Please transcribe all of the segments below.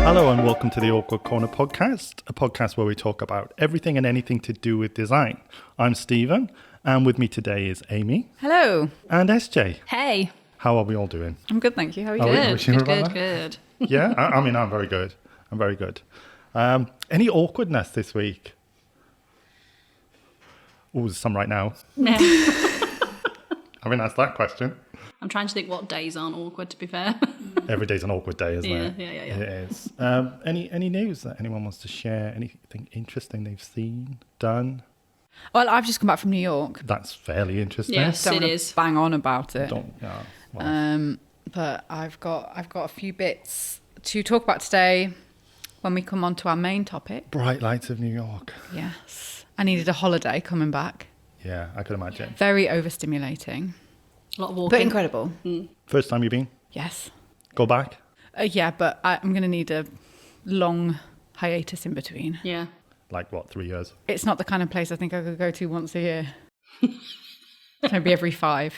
Hello and welcome to the Awkward Corner podcast, a podcast where we talk about everything and anything to do with design. I'm Stephen, and with me today is Amy. Hello. And SJ. Hey. How are we all doing? I'm good, thank you. How are you Are doing? we? Good. Yeah, I mean, I'm very good. Any awkwardness this week? Oh, there's some right now. No. I mean, that's that question. I'm trying to think what days aren't awkward, to be fair. Every day's an awkward day, isn't it? Yeah. It is. Any news that anyone wants to share? Anything interesting they've seen, done? Well, I've just come back from New York. That's fairly interesting. Yes, Don't it wanna is. bang on about it. But I've got a few bits to talk about today when we come on to our main topic. Bright lights of New York. Yes. I needed a holiday coming back. Yeah, I could imagine. Very overstimulating, A lot of walking. but incredible. First time you've been? Yes. Go back? Yeah, but I'm going to need a long hiatus in between. Yeah. Like what, 3 years? It's not the kind of place I think I could go to once a year. Maybe every 5.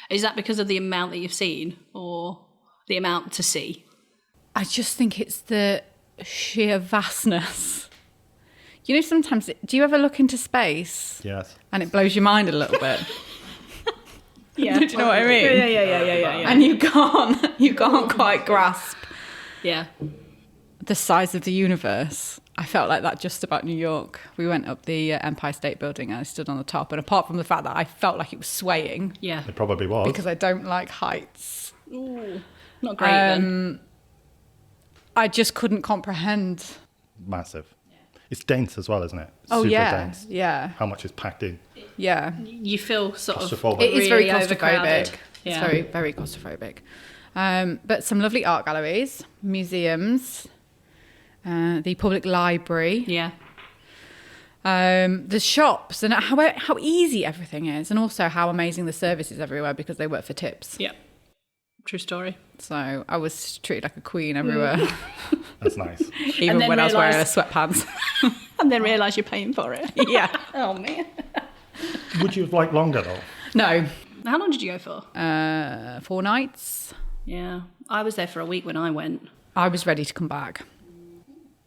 Is that because of the amount that you've seen or the amount to see? I just think it's the sheer vastness. You know, sometimes, do you ever look into space Yes. and it blows your mind a little bit? Yeah. Do you know what I mean? Yeah. And you can't quite grasp Yeah. the size of the universe. I felt like that just about New York. We went up the Empire State Building and I stood on the top. And apart from the fact that I felt like it was swaying, Yeah. It probably was. because I don't like heights, Ooh, not great then. I just couldn't comprehend. Massive. It's dense as well, isn't it? Oh, Super yeah. dense. Yeah. How much is packed in? Yeah. You feel sort of Claustrophobic. It is very really claustrophobic. overcrowded. It's Yeah. very, very claustrophobic. But some lovely art galleries, museums, the public library, Yeah. the shops, and how easy everything is, and also how amazing the service is everywhere because they work for tips. Yeah. True story. So I was treated like a queen everywhere, That's nice. even then when I was wearing realised- sweatpants. And then realise you're paying for it. Yeah. Oh, man. Would you have liked longer though? No. How long did you go for? 4 nights. Yeah. I was there for a week when I went. I was ready to come back.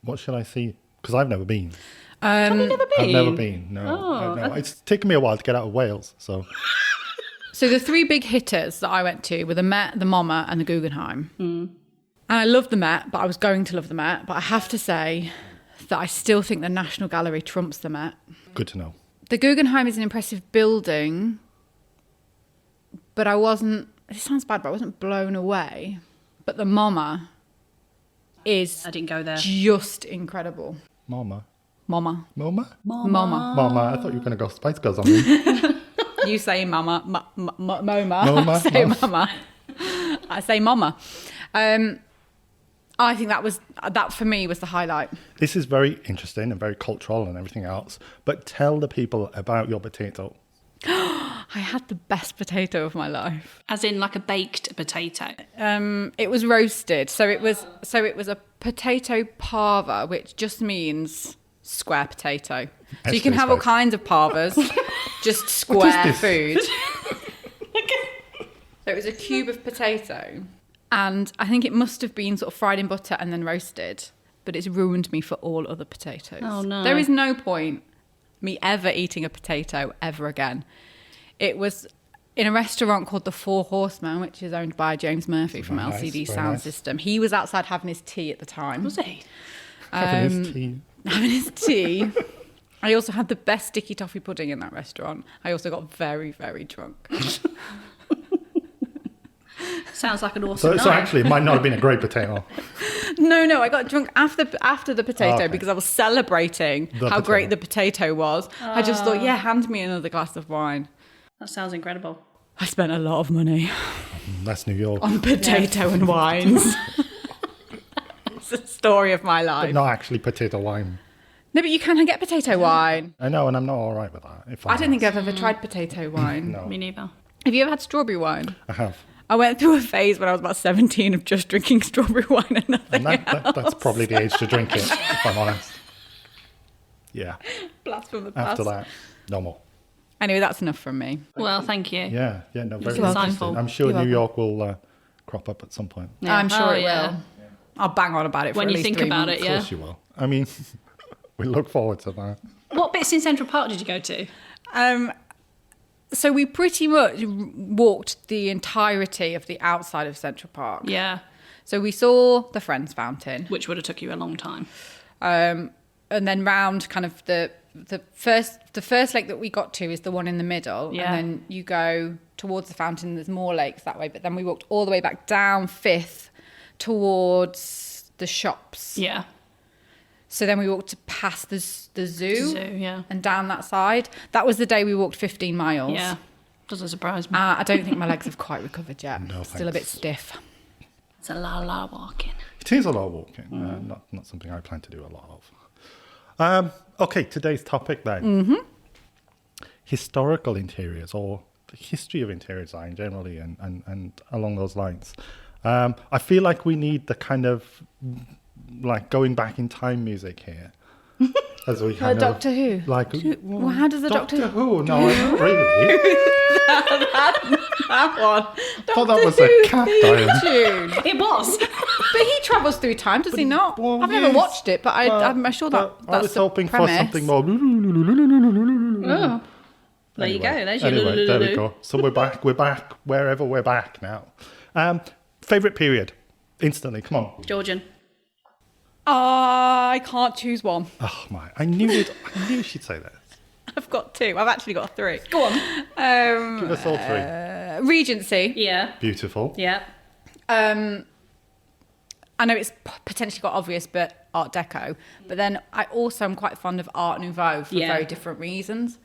What should I see? Because I've never been. Have you never been? I've never been. No. Oh, no. It's taken me a while to get out of Wales. So So the 3 big hitters that I went to were the Met, the MoMA, and the Guggenheim. And I loved the Met, but I was going to love the Met. But I have to say that I still think the National Gallery trumps the Met. good to know. The Guggenheim is an impressive building, but I wasn't, it sounds bad, but I wasn't blown away. But the MoMA is I didn't go there. just incredible. Mama. MoMA. Mama? MoMA. Mama. I thought you were going to go Spice Girls on me. You say mama, MoMA. MoMA. I say mama. I say mama. I think that for me was the highlight. This is very interesting and very cultural and everything else. But tell the people about your potato. I had the best potato of my life. As in like a baked potato. It was roasted, so it was a potato parvo, which just means square potato. So you can have all kinds of parvas, just square food. So it was a cube of potato, and I think it must have been sort of fried in butter and then roasted, but it's ruined me for all other potatoes. Oh, no. There is no point me ever eating a potato ever again. It was in a restaurant called the Four Horsemen, which is owned by James Murphy from Very nice, LCD very Sound nice. System. He was outside having his tea at the time. Was he? Having his tea. Having his tea. I also had the best sticky toffee pudding in that restaurant. I also got very, very drunk. Sounds like an awesome So night. actually, it might not have been a great potato. No, I got drunk after the potato Okay. because I was celebrating The how potato. great the potato was. I just thought, yeah, hand me another glass of wine. That sounds incredible. I spent a lot of money That's New York. on potato and wines. It's the story of my But life. not actually potato wine. No, but you can get potato wine. I know, and I'm not all right with that. If I don't think I've ever tried potato wine. No, Me neither. Have you ever had strawberry wine? I have. I went through a phase when I was about 17 of just drinking strawberry wine and nothing And else. that's probably the age to drink it, if I'm honest. Yeah. Blast from the past. After that, no more. Anyway, that's enough from me. Well, thank you. Yeah, no, very You're interesting. welcome. I'm sure You're New welcome. York will crop up at some point. Yeah. I'm sure Oh, it yeah. will. I'll bang on about it for When at you least think 3 about months. it, Of yeah. course you will. I mean, we look forward to that. What bits in Central Park did you go to? So we pretty much walked the entirety of the outside of Central Park. Yeah, So we saw the Friends Fountain, which would have took you a long time. and then round kind of the first lake that we got to is the one in the middle, Yeah. and then you go towards the fountain. There's more lakes that way, but then we walked all the way back down Fifth towards the shops. Yeah. So then we walked past the zoo, Yeah. and down that side. That was the day we walked 15 miles. Yeah. Doesn't surprise me. I don't think my legs have quite recovered yet. No, Still a bit thanks. stiff. It's a lot of walking. It is a lot of walking. Not something I plan to do a lot of. Okay, today's topic then. Historical interiors, or the history of interior design generally, and along those lines. I feel like we need the kind of like going back in time music here. As we kind of, Doctor Who? Like, Well, how does the Doctor Who? No, not really. That one. I thought that was a cat diary. Tune. It was. But he travels through time, does he not? Well, I've never yes, watched it, but I'm sure that but I that's was the hoping premise. for something more. Oh. There you go. There's your Anyway, there we lulu. go. So we're back wherever we're back now. Favorite period? Instantly, come on. Georgian. I can't choose one. Oh my! I knew she'd say that. I've got two. I've actually got three. Go on. Give us all three. Regency. Yeah. Beautiful. Yeah. I know it's potentially got obvious, but Art Deco. But then I also am quite fond of Art Nouveau for Yeah. very different reasons.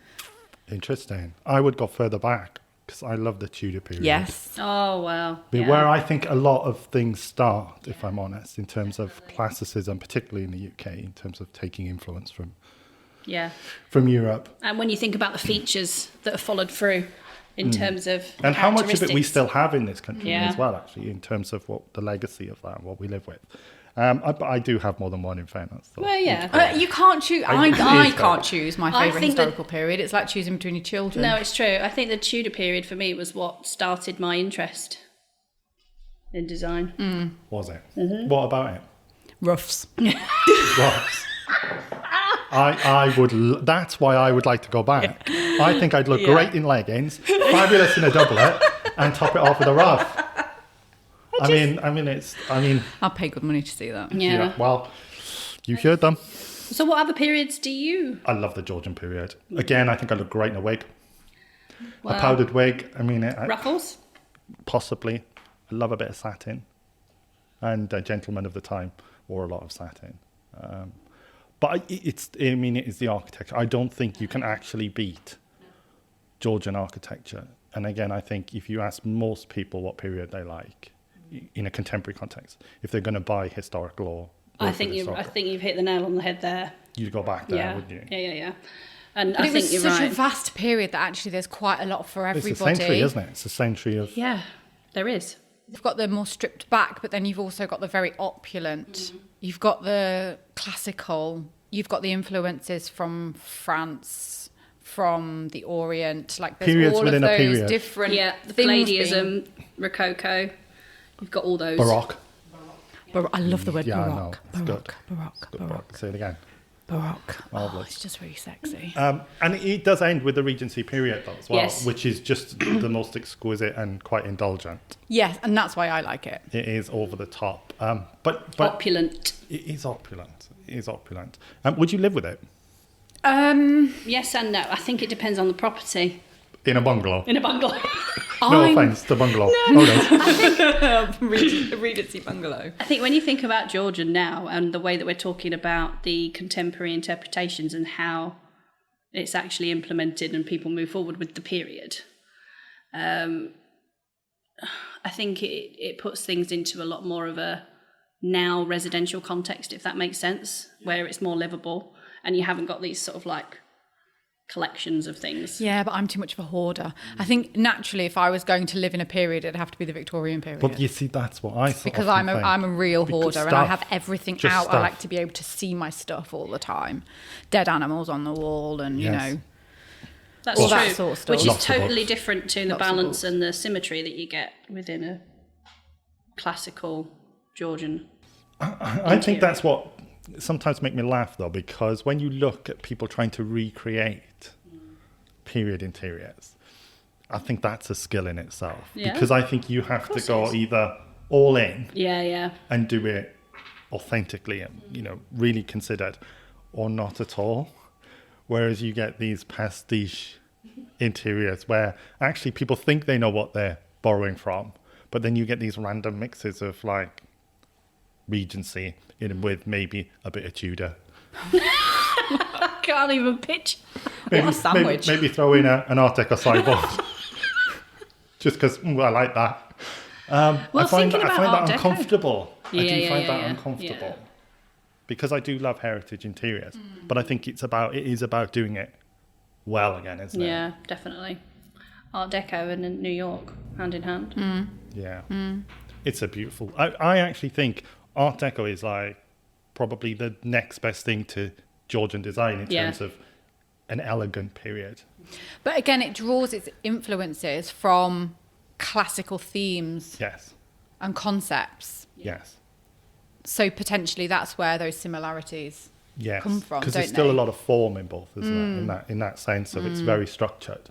Interesting. I would go further back because I love the Tudor period. Yes. Oh, wow. I mean, where I think a lot of things start, if I'm honest, in terms of classicism, particularly in the UK, in terms of taking influence from Yeah. Europe. And when you think about the features that are folled through in terms of And how much of it we characteristics. still have in this country Yeah. as well, actually, in terms of what the legacy of that, what we live with. But I do have more than one, in fairness. So. Well, yeah. You can't choose. I- it I is can't though. choose my I favourite think that- historical period. It's like choosing between your children. No, it's true. I think the Tudor period for me was what started my interest in design. Was it? Mm-hmm. What about it? Ruffs. Ruffs. I would. That's why I would like to go back. I think I'd look great in leggings, fabulous in a doublet, and top it off with a ruff. I mean, I'll pay good money to see that. Yeah. Well, you heard them. So what other periods do you... I love the Georgian period. Again, I think I look great in a wig, Well, a powdered wig. I mean, ruffles? possibly. I love a bit of satin, and gentlemen of the time wore a lot of satin. But it is the architecture. I don't think you can actually beat Georgian architecture. And again, I think if you ask most people what period they like in a contemporary context, if they're going to buy historical or I think you've hit the nail on the head there. you'd go back there, Yeah. wouldn't you? Yeah. And But I it think was you're such right. a vast period that actually there's quite a lot for It's everybody. a century, isn't it? It's a century of... Yeah, there is. You've got the more stripped back, but then you've also got the very opulent. You've got the classical. You've got the influences from France, from the Orient. Like there's Periods all within of a those period. different Yeah, the things Palladianism, Rococo. You've got all those. Baroque. I love the word Yeah, I Baroque. know. It's good. Baroque. Good work. Say it again. Baroque. Oh, Marvellous. it's just really sexy. And it does end with the Regency period, though, as well, Yes. which is just the most exquisite and quite indulgent. Yes, and that's why I like it. It is over the top. But Opulent. it is opulent. It is opulent. Would you live with it? Yes and no. I think it depends on the property. In a bungalow? In a bungalow. No offence to bungalow owners. Regency bungalow. I think when you think about Georgian now and the way that we're talking about the contemporary interpretations and how it's actually implemented and people move forward with the period, I think it puts things into a lot more of a now residential context, if that makes sense, where it's more livable and you haven't got these sort of like collections of things. Yeah, but I'm too much of a hoarder. I think naturally, if I was going to live in a period, it'd have to be the Victorian period. But you see, that's what I Because often think. I'm a real Because hoarder and I stuff, have everything just out. I stuff. like to be able to see my stuff all the time. Dead animals on the wall and, you Yes. know. That's All true, that sort of stuff. which is Lots of totally books. different to the Lots of balance books. and the symmetry that you get within a classical Georgian. I think that's what sometimes make me laugh, though, because when you look at people trying to recreate period interiors, I think that's a skill in itself. Yeah. Because I think you have to course go it is. either all in Yeah. and do it authentically and, you know, really considered, or not at all. Whereas you get these pastiche interiors where actually people think they know what they're borrowing from, but then you get these random mixes of like Regency in with maybe a bit of Tudor. I can't even pitch. What a sandwich. Maybe throw in an Art Deco sideboard. Just because I like that. Well, I find thinking about that Art Deco. uncomfortable. I do Yeah, find yeah, that yeah. uncomfortable. Yeah. Because I do love heritage interiors. But I think it is about doing it well again, isn't it? Yeah, definitely. Art Deco and in New York, hand in hand. Yeah. It's a beautiful... I actually think Art Deco is like probably the next best thing to Georgian design in terms of an elegant period. But again, it draws its influences from classical themes Yes. and concepts. Yes. So potentially that's where those similarities Yes. come from, Because don't there's still they? a lot of form in both, isn't there? In that sense of it's very structured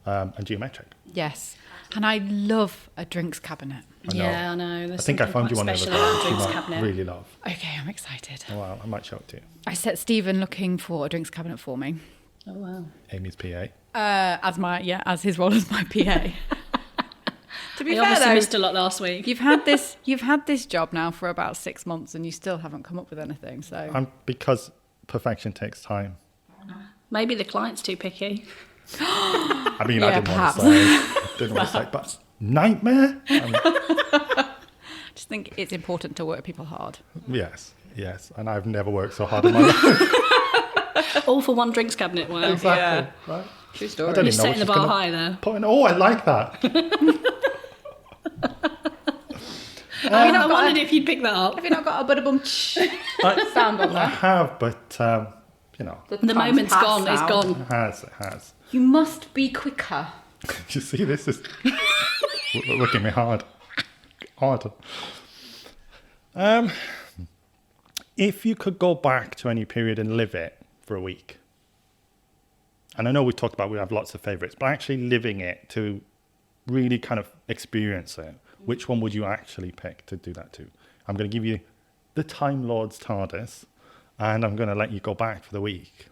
and geometric. Yes. And I love a drinks cabinet. I know. Yeah, I know. There's I think I something found you quite one the other special about time. drinks You might cabinet. really love. Okay, I'm excited. Oh, wow, I might show it to you. I set Stephen looking for a drinks cabinet for me. Oh wow. Amy's PA. As his role as my PA. To be We fair obviously though, missed a lot last week. you've had this job now for about 6 months and you still haven't come up with anything. So Because perfection takes time. Maybe the client's too picky. I mean, Yeah, I didn't perhaps. want to say. Didn't want to say, but nightmare. just think it's important to work people hard. Yes, and I've never worked so hard in my life. All for one drinks cabinet. Wow. Exactly. Right. True I story. don't You're even know setting what the she's bar gonna high there. put in. Oh, I like that. I wondered if you'd pick that up. Have you not got a bada-bum sound on I that? have, but you know, The moment's gone. It's gone. it has. You must be quicker. You see, this is looking me hard. If you could go back to any period and live it for a week, and I know we talked about we have lots of favourites, but actually living it to really kind of experience it, which one would you actually pick to do that to? I'm going to give you the Time Lord's TARDIS, and I'm going to let you go back for the week.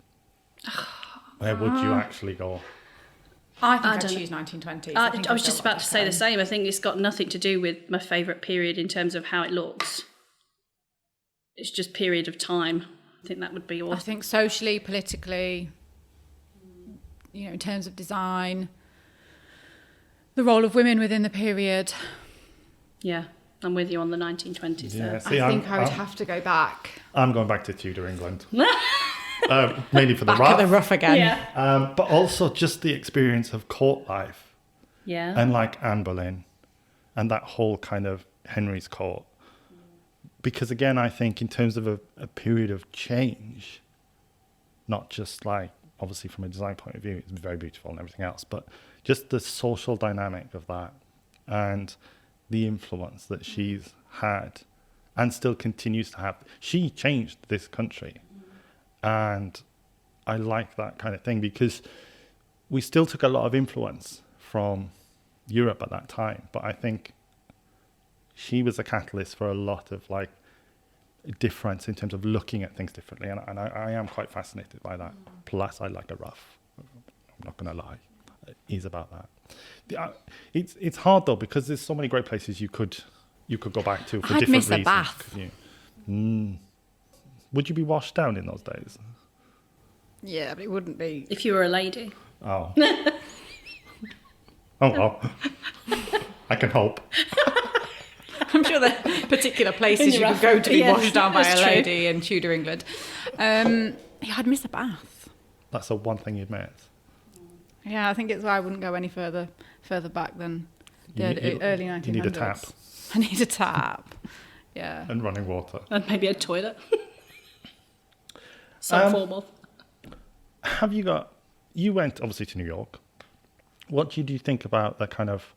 Where would you actually go? I think I'd don't choose 1920s. I was just about to say the same. I think it's got nothing to do with my favourite period in terms of how it looks. It's just period of time. I think that would be I awesome. think socially, politically, in terms of design, the role of women within the period. Yeah, I'm with you on the 1920s Yeah, there. see, I think I would have to go back. I'm going back to Tudor England. Mainly for the Back at the ruff. rough again. Yeah. But also just the experience of court life Yeah. and like Anne Boleyn and that whole kind of Henry's court. Because again, I think in terms of a period of change, not just like, obviously from a design point of view, it's very beautiful and everything else, but just the social dynamic of that and the influence that she's had and still continues to have. She changed this country. And I like that kind of thing because we still took a lot of influence from Europe at that time. But I think she was a catalyst for a lot of like difference in terms of looking at things differently. And I am quite fascinated by that. Plus, I like a ruff. I'm not going to lie. It is about that. It's hard though because there's so many great places you could go back to for I'd different miss a reasons. bath. Would you be washed down in those days? Yeah, but it wouldn't be. If you were a lady. Oh. Oh, well. I can hope. I'm sure there are particular places you could go to be Yeah, washed down by a that's true. lady in Tudor England. Yeah, I'd miss a bath. That's the one thing you'd miss. Yeah, I think it's why I wouldn't go any further back than the early 1900s. You need a tap I need a tap. Yeah. and running water. And maybe a toilet. Some form of. Have you got... You went, obviously, to New York. What do you think about the kind of...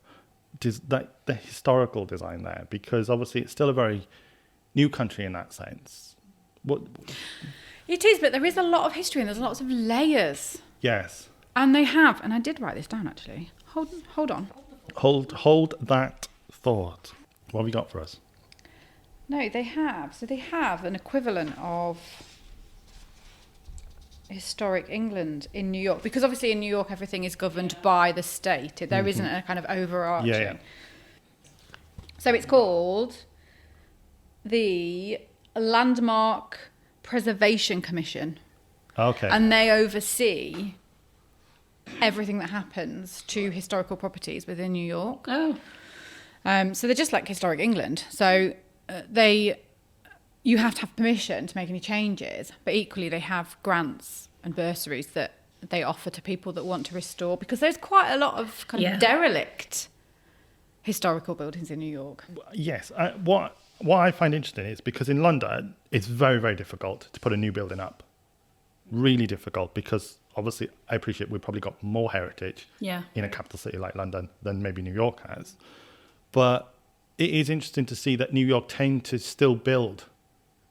the historical design there? Because, obviously, it's still a very new country in that sense. What? It is, but there is a lot of history and there's lots of layers. Yes. And they have, and I did write this down actually. Hold on. Hold that thought. What have you got for us? No, they have. So they have an equivalent of historic England in New York, because obviously in New York everything is governed by the state. There isn't a kind of overarching. Yeah. So it's called the Landmark Preservation Commission. Okay. And they oversee everything that happens to historical properties within New York. Oh. So they're just like historic England. So you have to have permission to make any changes, but equally they have grants and bursaries that they offer to people that want to restore, because there's quite a lot of kind of derelict historical buildings in New York. Yes. What I find interesting is because in London, it's very, very difficult to put a new building up. Really difficult, because obviously I appreciate we've probably got more heritage in a capital city like London than maybe New York has. But it is interesting to see that New York tend to still build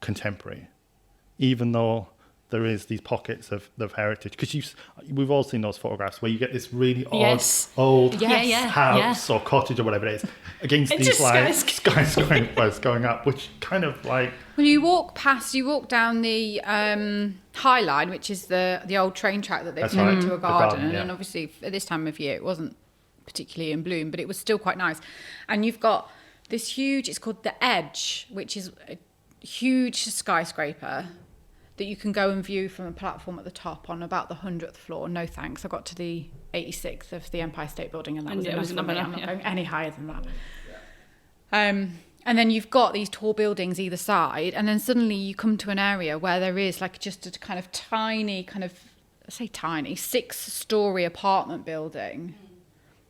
contemporary, even though there is these pockets of heritage. Because we've all seen those photographs where you get this really odd old house or cottage or whatever it is against these like skyscrapers going up, which kind of like... Well, you walk down the High Line, which is the old train track that they've turned into a garden. And obviously at this time of year it wasn't particularly in bloom, but it was still quite nice. And you've got this huge, it's called the Edge, which is a huge skyscraper that you can go and view from a platform at the top on about the 100th floor. No thanks, I got to the 86th of the Empire State Building and that was enough for me. I'm not going any higher than that. And then you've got these tall buildings either side, and then suddenly you come to an area where there is like just a kind of tiny, 6-story apartment building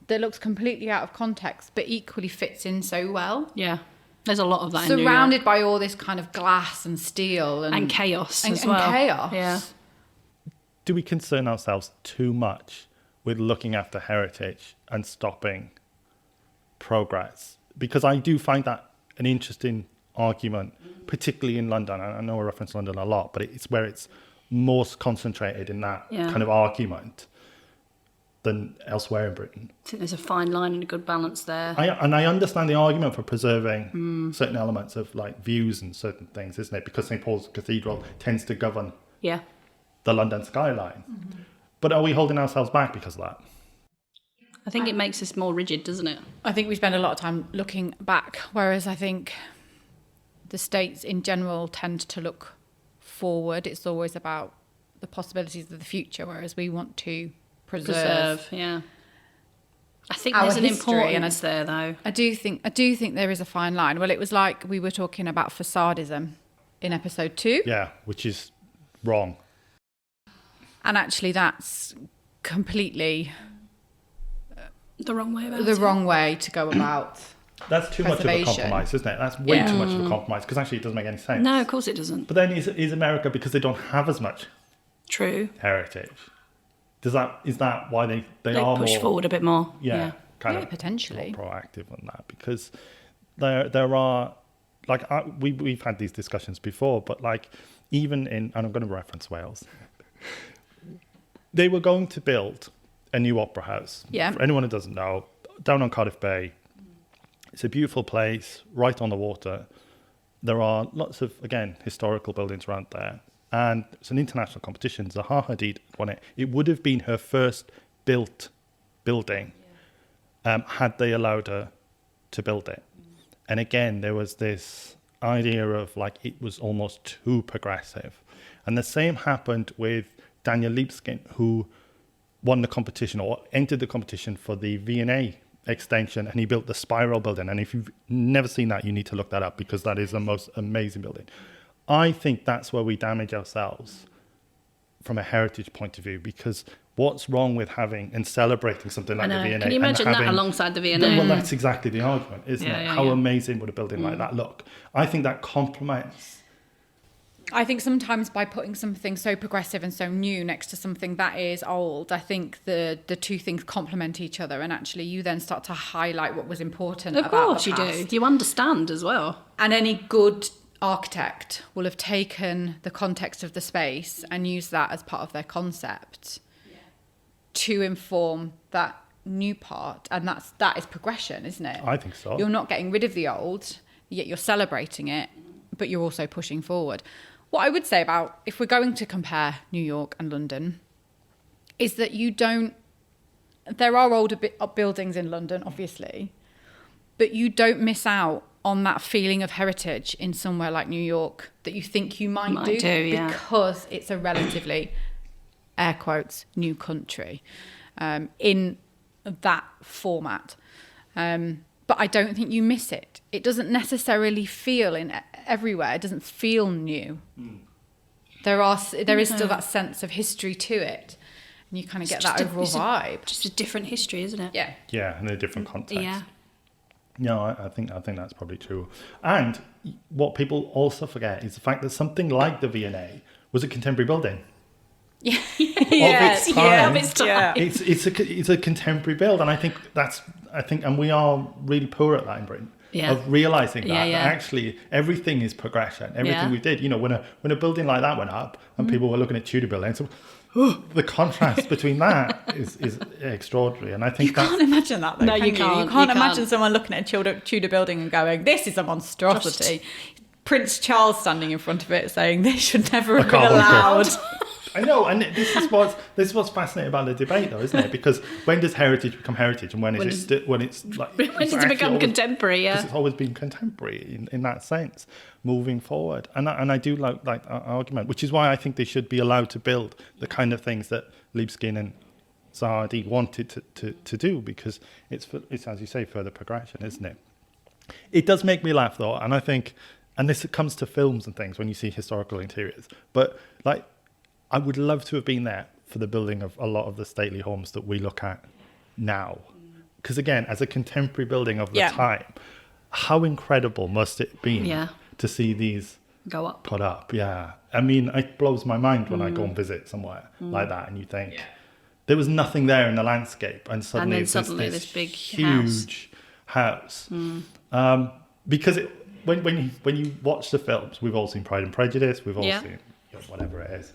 that looks completely out of context but equally fits in so well. Yeah. There's a lot of that in New York. Surrounded by all this kind of glass and steel and chaos as well. And chaos. Yeah. Do we concern ourselves too much with looking after heritage and stopping progress? Because I do find that an interesting argument, particularly in London. I know I reference London a lot, but it's where it's most concentrated in that kind of argument than elsewhere in Britain. I think there's a fine line and a good balance there. I understand the argument for preserving certain elements of like views and certain things, isn't it? Because St. Paul's Cathedral tends to govern the London skyline. Mm-hmm. But are we holding ourselves back because of that? I think it makes us more rigid, doesn't it? I think we spend a lot of time looking back, whereas I think the states in general tend to look forward. It's always about the possibilities of the future, whereas we want to preserve. Yeah. I think there's an importance there, though. I do think there is a fine line. Well, it was like we were talking about facadism in episode 2. Yeah, which is wrong. And actually, that's completely the wrong way to go about. That's too much of a compromise, isn't it? That's way too much of a compromise, because actually it doesn't make any sense. No, of course it doesn't. But then is America, because they don't have as much heritage? Is that why they are push more, forward a bit more? Kind of potentially more proactive on that, because there are like we've had these discussions before, but like even in, and I'm going to reference Wales, they were going to build a new opera house. Yeah. For anyone who doesn't know, down on Cardiff Bay, it's a beautiful place right on the water. There are lots of, again, historical buildings around there. And it's an international competition. Zaha Hadid won it. It would have been her first built building had they allowed her to build it. And again, there was this idea of like it was almost too progressive. And the same happened with Daniel Libeskind, who won the competition or entered the competition for the V&A extension, and he built the Spiral building. And if you've never seen that, you need to look that up, because that is the most amazing building. I think that's where we damage ourselves from a heritage point of view, because what's wrong with having and celebrating something like the V&A? Can you imagine that alongside the V&A? Well, that's exactly the argument, isn't it? How amazing would a building like that look? I think that complements. I think sometimes by putting something so progressive and so new next to something that is old, I think the two things complement each other, and actually you then start to highlight what was important about the past. Of course you do. You understand as well. And any good architect will have taken the context of the space and used that as part of their concept to inform that new part, and that is progression, isn't it? I think so. You're not getting rid of the old, yet you're celebrating it, but you're also pushing forward. What I would say about, if we're going to compare New York and London, is that there are older buildings in London, obviously, but you don't miss out on that feeling of heritage in somewhere like New York that you think you might do because it's a relatively, air quotes, new country in that format. But I don't think you miss it. It doesn't necessarily feel everywhere. It doesn't feel new. There is still that sense of history to it. And you kind of get that overall vibe. Just a different history, isn't it? Yeah. Yeah, in a different context. Yeah. No, I think that's probably true. And what people also forget is the fact that something like the V&A was a contemporary building. Yeah. Of its time. It's a contemporary build, and I think and we are really poor at that in Britain. Yeah. Of realizing that Yeah. actually everything is progression. Everything we did, when a building like that went up and people were looking at Tudor buildings, the contrast between that is extraordinary. And I think you can't imagine that though. No, can you can't. You can't imagine someone looking at a Tudor building and going, "This is a monstrosity." Prince Charles standing in front of it saying, "This should never have been allowed." I know, and this is what's fascinating about the debate, though, isn't it? Because when does heritage become heritage, and when does it become contemporary? Yeah, because it's always been contemporary in that sense, moving forward. And I do like our argument, which is why I think they should be allowed to build the kind of things that Libeskind and Sardi wanted to do, because it's as you say, further progression, isn't it? It does make me laugh though, and I think, and this comes to films and things when you see historical interiors, but like, I would love to have been there for the building of a lot of the stately homes that we look at now. Because again, as a contemporary building of the time, how incredible must it have been to see these go up, put up? Yeah. I mean, it blows my mind when I go and visit somewhere like that, and you think there was nothing there in the landscape, and suddenly it's this big huge house. Because when you watch the films, we've all seen Pride and Prejudice, we've all seen whatever it is.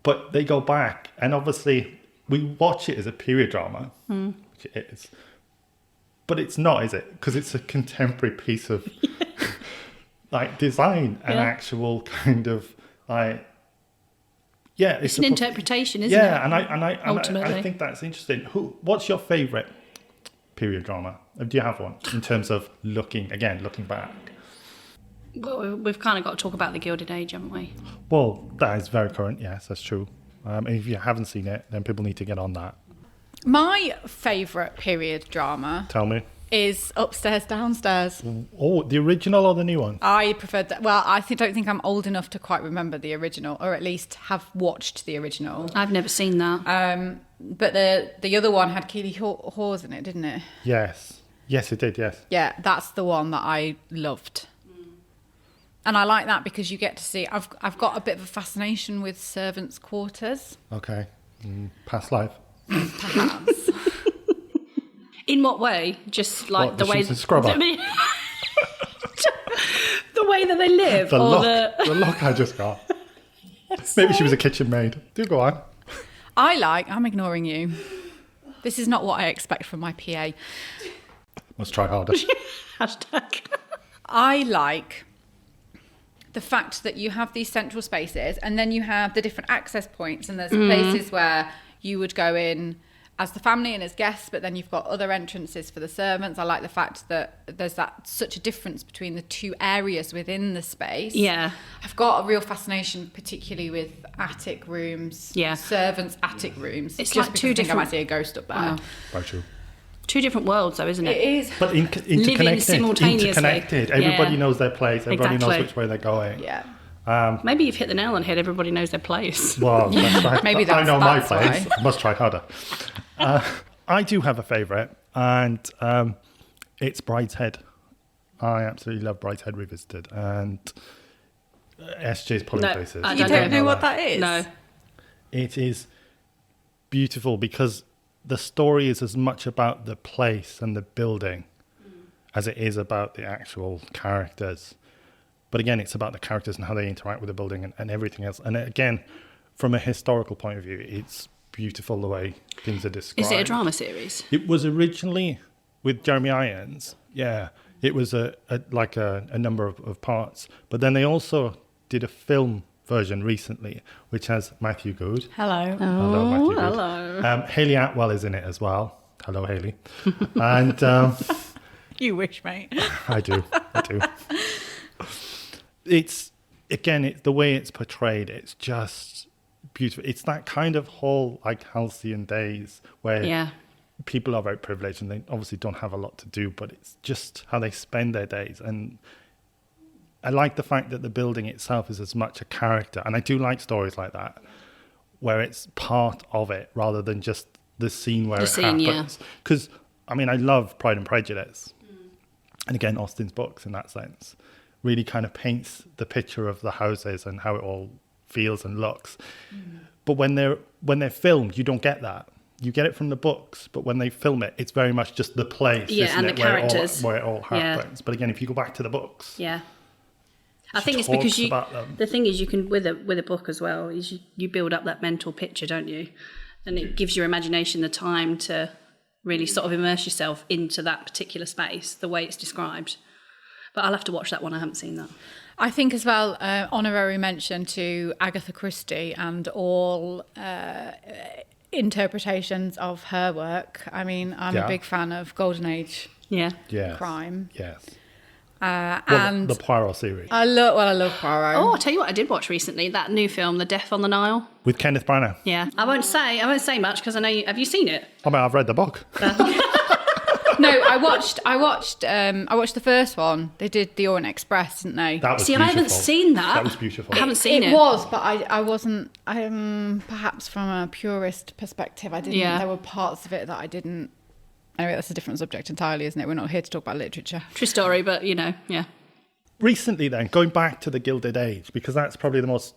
But they go back, and obviously we watch it as a period drama, which it is. But it's not, is it? Because it's a contemporary piece of like design and actual kind of like it's an interpretation, isn't it? Yeah, and I think that's interesting. What's your favourite period drama? Do you have one in terms of looking back? Well, we've kind of got to talk about the Gilded Age, haven't we? Well, that is very current. Yes, that's true. If you haven't seen it, then people need to get on that. My favourite period drama. Tell me. Is Upstairs, Downstairs. Oh, the original or the new one? I preferred that. Well, don't think I'm old enough to quite remember the original, or at least have watched the original. I've never seen that. But the other one had Keely Hawes in it, didn't it? Yes, it did. Yes. Yeah, that's the one that I loved. And I like that because you get to see. I've got a bit of a fascination with servants' quarters. Okay, past life. Perhaps. In what way? Just like the way the scrubber. The way that they live. The look I just got. Maybe she was a kitchen maid. Do go on. I'm ignoring you. This is not what I expect from my PA. Must try harder. Hashtag. I like the fact that you have these central spaces, and then you have the different access points, and there's places where you would go in as the family and as guests, but then you've got other entrances for the servants. I like the fact that there's such a difference between the two areas within the space. Yeah. I've got a real fascination, particularly with attic rooms. Yeah. Servants' attic rooms. It's just like two different. I might see a ghost up there. Wow. Very true. Two different worlds, though, isn't it? It is. But interconnected. Living simultaneously. Interconnected. Everybody knows their place. Everybody knows Exactly. which way they're going. Yeah. Maybe you've hit the nail on the head. Everybody knows their place. Well, that's right. Maybe I know my that's place. why. I must try harder. I do have a favourite, and it's Brideshead. I absolutely love Brideshead Revisited, and SJ's Polling Places. You don't know what that is? No. It is beautiful because the story is as much about the place and the building as it is about the actual characters. But again, it's about the characters and how they interact with the building and everything else. And again, from a historical point of view, it's beautiful the way things are described. Is it a drama series? It was originally with Jeremy Irons. Yeah, it was a number of parts. But then they also did a film version recently, which has Matthew Good. Hello. Hello, Matthew Good. Hello. Haley Atwell is in it as well. Hello, Haley. And You wish, mate. I do. It's the way it's portrayed. It's just beautiful. It's that kind of whole like halcyon days where people are very privileged and they obviously don't have a lot to do, but it's just how they spend their days. And I like the fact that the building itself is as much a character, and I do like stories like that where it's part of it rather than just the scene where it happens. Because I mean, I love Pride and Prejudice, and again, Austen's books in that sense really kind of paints the picture of the houses and how it all feels and looks. But when they're filmed, you don't get that. You get it from the books, but when they film it, it's very much just the place, isn't and it, the characters where it all happens. But again, if you go back to the books, I think it's because the thing is, you can with a book as well, is you build up that mental picture, don't you? And it gives your imagination the time to really sort of immerse yourself into that particular space, the way it's described. But I'll have to watch that one. I haven't seen that. I think as well, honorary mention to Agatha Christie and all interpretations of her work. I mean, I'm a big fan of Golden Age crime. Yes. And the Poirot series. I love Poirot. Oh, I'll tell you what I did watch recently, that new film, The Death on the Nile. With Kenneth Branagh. Yeah. I won't say much because I know have you seen it? I mean, I've read the book. No, I watched the first one. They did the Orient Express, didn't they? That was See, beautiful. I haven't seen that. That was beautiful. I haven't seen it. It was, but I wasn't. Perhaps from a purist perspective, I didn't. Yeah. There were parts of it that I didn't. Anyway, that's a different subject entirely, isn't it? We're not here to talk about literature. True story, but Recently, then, going back to the Gilded Age, because that's probably the most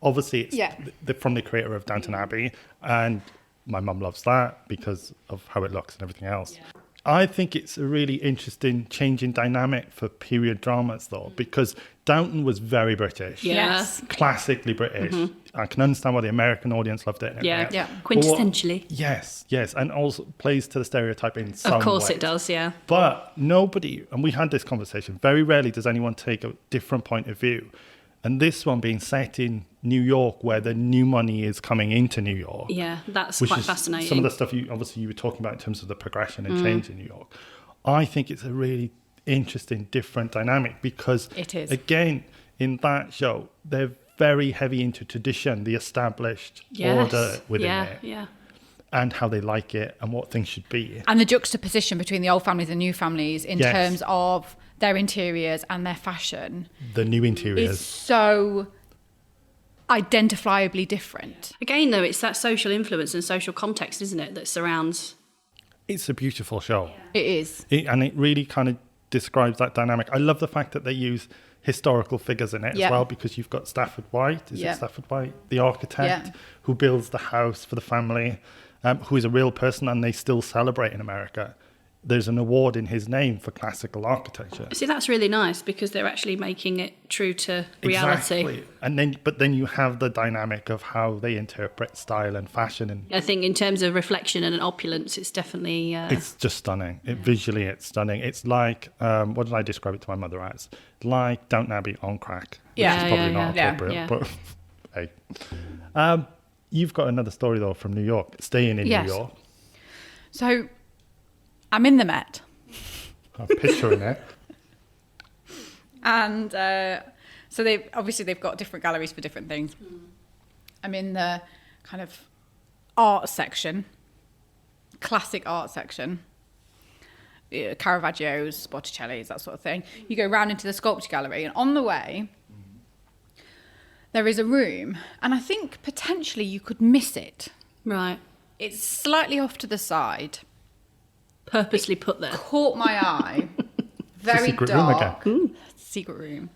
obviously it's from the creator of Downton Abbey, and my mum loves that because of how it looks and everything else. Yeah. I think it's a really interesting change in dynamic for period dramas, though, because Downton was very British. Yes. Classically British. Mm-hmm. I can understand why the American audience loved it. Yeah. Quintessentially. Yes. And also plays to the stereotype in some Of course ways. it does, yeah. But nobody, and we had this conversation, very rarely does anyone take a different point of view. And this one being set in New York, where the new money is coming into New York. Yeah, that's which quite is fascinating. Some of the stuff you were talking about in terms of the progression and change in New York. I think it's a really interesting, different dynamic because, it is. Again, in that show, they're very heavy into tradition, the established order within it. Yeah. And how they like it and what things should be. And the juxtaposition between the old families and new families in terms of their interiors and their fashion. The new interiors. Is so identifiably different. Again, though, it's that social influence and social context, isn't it, that surrounds... It's a beautiful show. It is. And it really kind of describes that dynamic. I love the fact that they use historical figures in it as well, because you've got Stafford White, is it Stafford White, the architect, who builds the house for the family, who is a real person, and they still celebrate in America. There's an award in his name for classical architecture. See, that's really nice because they're actually making it true to reality. Exactly. And then you have the dynamic of how they interpret style and fashion. And I think in terms of reflection and opulence, it's definitely... It's just stunning. Visually, it's stunning. It's like, what did I describe it to my mother as? Like Downton Abbey on crack. Which is probably not appropriate. But hey. You've got another story, though, from New York. Staying in New York. So... I'm in the Met. I'm picturing it. And so they've got different galleries for different things. I'm in the kind of art section, classic art section, Caravaggios, Botticellis, that sort of thing. You go round into the sculpture gallery, and on the way, there is a room, and I think potentially you could miss it. Right. It's slightly off to the side. Purposely put there. Caught my eye. Very secret dark. room again. Secret room.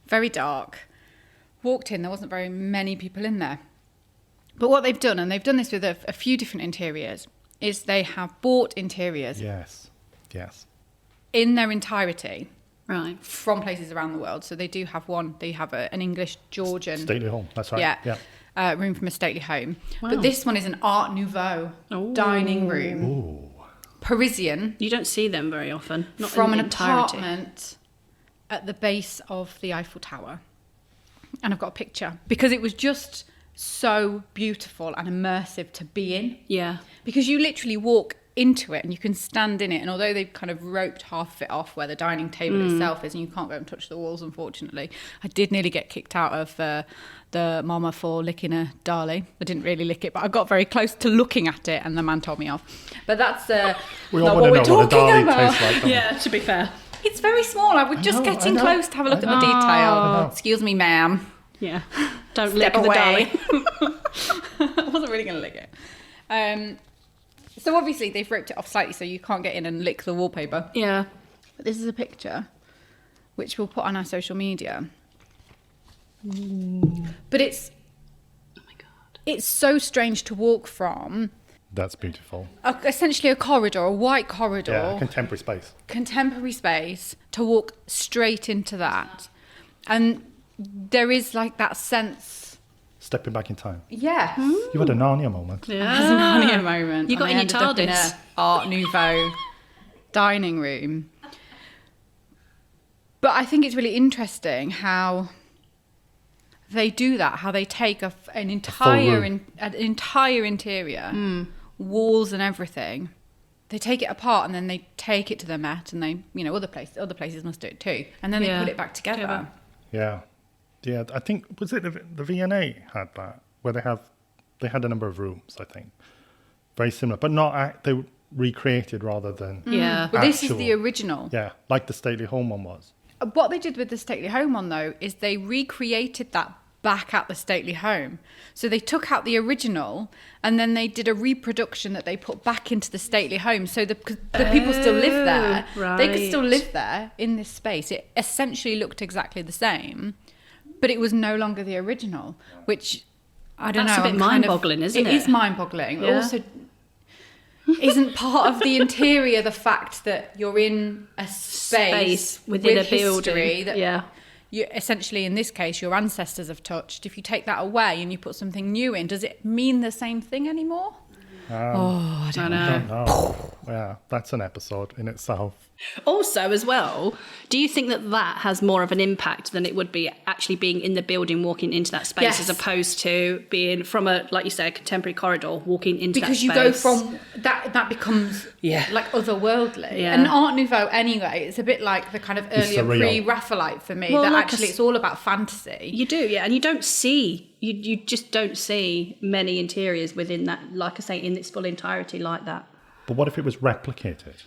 Very dark. Walked in, there wasn't very many people in there. But what they've done, and they've done this with a few different interiors, is they have bought interiors Yes. in their entirety Right. from places around the world. So they do have one. They have an English Georgian Stately home. That's right. yeah. Room from a stately home. Wow. But this one is an Art Nouveau dining room. Ooh. Parisian. You don't see them very often. Not From in an entirety. apartment at the base of the Eiffel Tower. And I've got a picture because it was just so beautiful and immersive to be in. Yeah. Because you literally walk into it and you can stand in it, and although they've kind of roped half of it off where the dining table itself is, and you can't go and touch the walls, unfortunately. I did nearly get kicked out of the mama for licking a dali. I didn't really lick it, but I got very close to looking at it and the man told me off. But that's We all not want what to we're know what a talking Dali about. tastes like. don't we? Yeah, to be fair. It's very small. I was just know, getting I know. close to have a look at the I know. detail. Excuse me, ma'am. Yeah. Don't Step lick the away. dolly. I wasn't really going to lick it. So obviously they've roped it off slightly so you can't get in and lick the wallpaper. Yeah. But this is a picture which we'll put on our social media. But it's Oh my God. it's so strange to walk from That's beautiful. essentially a corridor, a white corridor, Yeah, contemporary space. contemporary space, to walk straight into that. And there is like that sense, Stepping back in time. yeah. You had a Narnia moment. Yeah. As an Narnia moment. You got and I in your ended up in TARDIS. a Art Nouveau dining room. But I think it's really interesting how they do that, how they take an entire interior, walls and everything. They take it apart and then they take it to the Met, and they, other places must do it too. And then they Yeah. put it back together. Yeah. Yeah, I think, was it the V&A had that, where they had a number of rooms, I think. Very similar, but not, they recreated rather than, Yeah. But this is Actual. the original. yeah, like the stately home one was. What they did with the stately home one, though, is they recreated that back at the stately home. So they took out the original and then they did a reproduction that they put back into the stately home. So the people still live there. They could still right. live there in this space. It essentially looked exactly the same, but it was no longer the original, which I don't That's know. a bit I'm kind of- mind-boggling, isn't it? It is mind-boggling. Yeah. Also, isn't part of the interior the fact that you're in a space within with a building. history that Yeah. you, essentially in this case your ancestors have touched. If you take that away and you put something new in, does it mean the same thing anymore? I don't know. I don't know. Yeah, that's an episode in itself. Also, as well, do you think that that has more of an impact than it would be actually being in the building, walking into that space, Yes. as opposed to being from a, like you said, a contemporary corridor, walking into Because that you go space? from that becomes Yeah. like otherworldly. Yeah. And Art Nouveau anyway, it's a bit like the kind of earlier surreal. pre-Raphaelite for me. Well, that like actually it's all about fantasy. You do, yeah, and you don't see, you just don't see many interiors within that, like I say, in its full entirety like that. But what if it was replicated?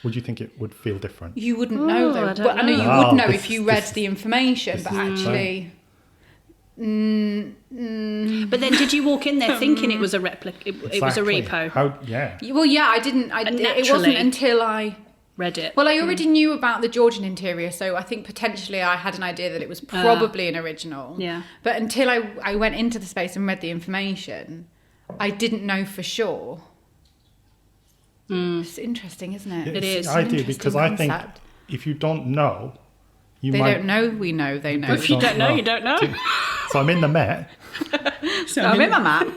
Would you think it would feel different? You wouldn't know though. I don't Well, I know you know. would know This- if you read this- the information, but is actually, But then, did you walk in there thinking it was a replica? It was a Exactly. repo. How? Yeah. well, yeah, I didn't. And It wasn't naturally- until I. Read it. Well, I already knew about the Georgian interior, so I think potentially I had an idea that it was probably an original. Yeah. But until I went into the space and read the information, I didn't know for sure. It's interesting, isn't it? It is. I An do, interesting because I think concept. if you don't know, you They might. don't know, we know, they know. If you don't know, you don't know. So I'm in the Met. I'm in my map.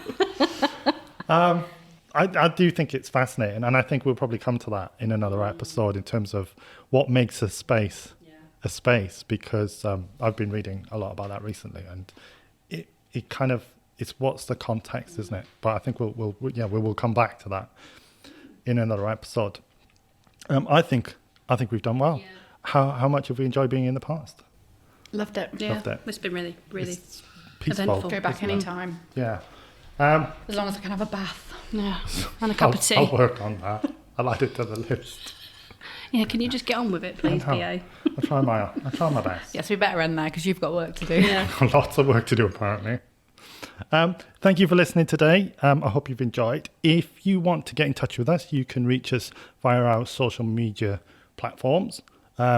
I do think it's fascinating, and I think we'll probably come to that in another episode in terms of what makes a space a space, because I've been reading a lot about that recently, and it kind of, it's what's the context, isn't it? But I think we will come back to that in another episode. I think we've done well. How much have we enjoyed being in the past? Loved it. Yeah, Loved it. it's been really, really. It's peaceful. eventful. Go back isn't it? anytime. Yeah. As long as I can have a bath. Yeah, and a cup of tea. I'll work on that. I'll add it to the list. Yeah, can you just get on with it, please, I BA? I'll try my best. Yes, we better end there because you've got work to do. Yeah. Lots of work to do, apparently. Thank you for listening today. I hope you've enjoyed. If you want to get in touch with us, you can reach us via our social media platforms,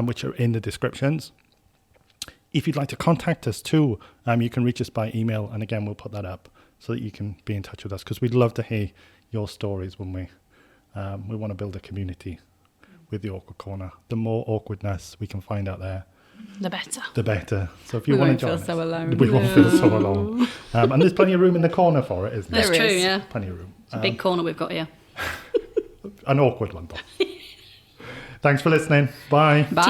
which are in the descriptions. If you'd like to contact us too, you can reach us by email. And again, we'll put that up so that you can be in touch with us, because we'd love to hear your stories when we want to build a community with the awkward corner. The more awkwardness we can find out there, The better. the better. So if you We want won't to join feel so us, alone. we won't feel so alone. And there's plenty of room in the corner for it, isn't That's there? true, is. yeah. Plenty of room. It's a big corner we've got here. An awkward one, though. Thanks for listening. Bye. Bye.